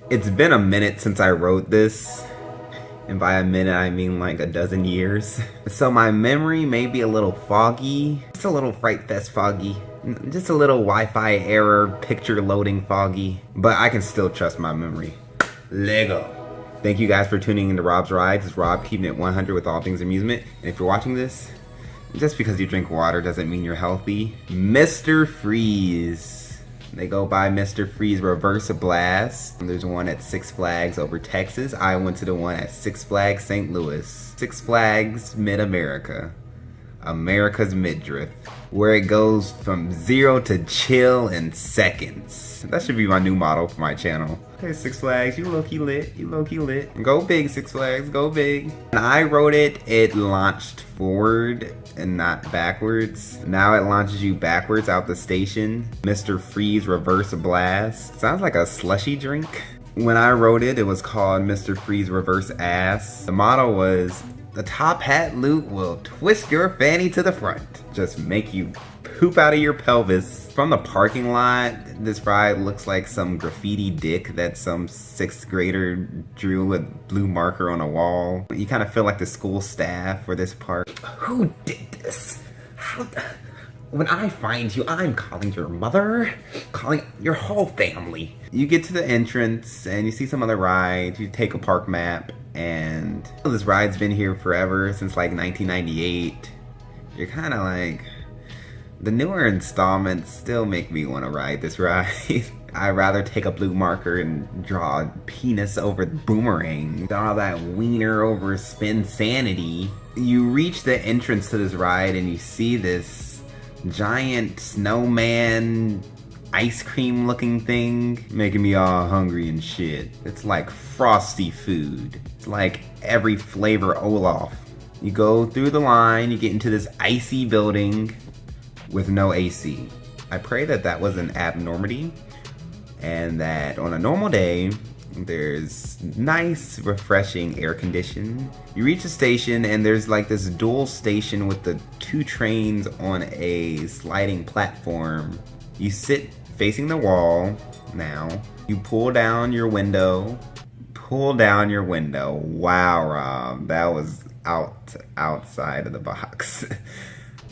It's been a minute since I wrote this, and by a minute I mean like a dozen years. So my memory may be a little foggy, just a little Fright Fest foggy, just a little Wi-Fi error, picture loading foggy, but I can still trust my memory. Lego. Thank you guys for tuning into Rob's Rides. It's Rob keeping it 100 with all things amusement, and if you're watching this, just because you drink water doesn't mean you're healthy. Mr. Freeze. They go by Mr. Freeze Reverse Blast. There's one at Six Flags over Texas. I went to the one at Six Flags St. Louis. Six Flags Mid-America. America's Midriff. Where it goes from 0 to chill in seconds. That should be my new motto for my channel. Okay, Six Flags, you low-key lit, you low-key lit. Go big, Six Flags, go big. When I wrote it, it launched forward and not backwards. Now it launches you backwards out the station. Mr. Freeze Reverse Blast. Sounds like a slushy drink. When I wrote it, it was called Mr. Freeze Reverse Ass. The motto was, the top hat loot will twist your fanny to the front. Just make you poop out of your pelvis. From the parking lot, this ride looks like some graffiti dick that some 6th grader drew with blue marker on a wall. You kind of feel like the school staff for this park. Who did this? How? When I find you, I'm calling your mother, calling your whole family. You get to the entrance and you see some other rides. You take a park map, and this ride's been here forever, since like 1998. You're kind of like, the newer installments still make me want to ride this ride. I'd rather take a blue marker and draw a penis over the boomerang. Draw that wiener over spin sanity. You reach the entrance to this ride and you see this giant snowman ice cream looking thing, making me all hungry and shit. It's like frosty food. It's like every flavor Olaf. You go through the line, you get into this icy building with no AC. I pray that that was an abnormality, and that on a normal day, there's nice, refreshing air conditioning. You reach the station and there's like this dual station with the 2 trains on a sliding platform. You sit facing the wall now. You pull down your window. Pull down your window. Wow, Rob, that was outside of the box.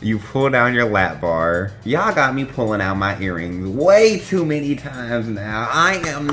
You pull down your lap bar. Y'all got me pulling out my earrings way too many times now. I am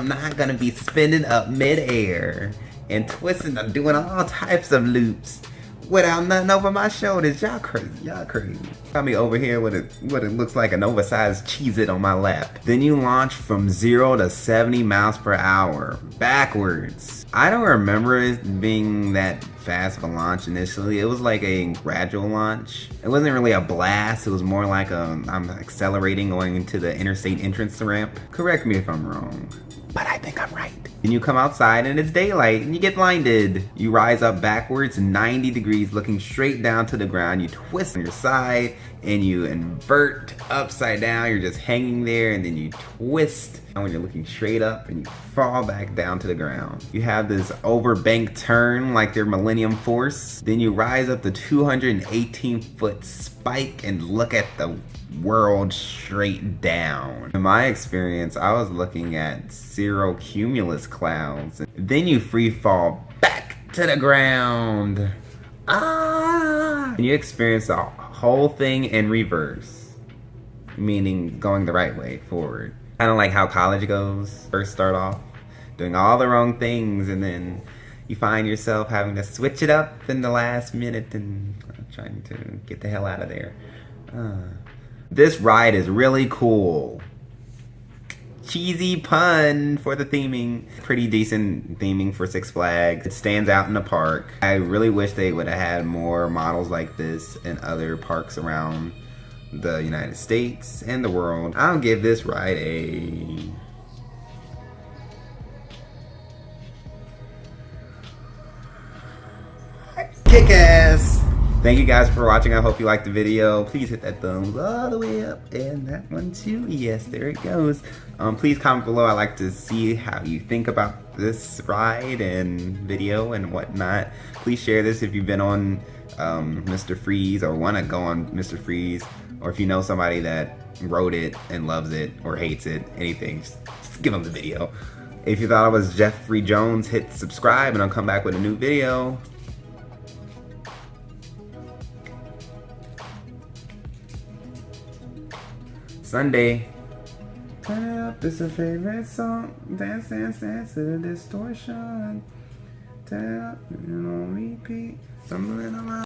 not gonna be spinning up mid-air and twisting and doing all types of loops without nothing over my shoulders. Y'all crazy, y'all crazy. Got me over here with what it looks like an oversized Cheez-It on my lap. Then you launch from 0 to 70 miles per hour, backwards. I don't remember it being that fast of a launch initially. It was like a gradual launch. It wasn't really a blast. It was more like I'm accelerating going into the interstate entrance ramp. Correct me if I'm wrong, but I think I'm right. Then you come outside and it's daylight and you get blinded. You rise up backwards 90 degrees looking straight down to the ground. You twist on your side and you invert upside down. You're just hanging there, and then you twist when you're looking straight up and you fall back down to the ground. You have this overbank turn like they're Millennium Force. Then you rise up the 218-foot spike and look at the world straight down. In my experience, I was looking at cirrocumulus clouds. Then you free fall back to the ground. And you experience the whole thing in reverse, meaning going the right way forward. Kind of like how college goes. First start off doing all the wrong things, and then you find yourself having to switch it up in the last minute and trying to get the hell out of there. This ride is really cool. Cheesy pun for the theming. Pretty decent theming for Six Flags. It stands out in the park. I really wish they would have had more models like this in other parks around the United States and the world. I'll give this ride a kick-ass. Thank you guys for watching. I hope you liked the video. Please hit that thumbs all the way up, and that one too. Yes, there it goes. Please comment below. I like to see how you think about this ride and video and whatnot. Please share this if you've been on Mr. Freeze or want to go on Mr. Freeze, or if you know somebody that wrote it and loves it or hates it, anything. Just Give him the video. If you thought I was Jeffrey Jones, hit subscribe and I'll come back with a new video. Sunday. Turn up, it's a favorite song. Dance, dance, dance to the distortion. Turn up, and on repeat. Stumbling around.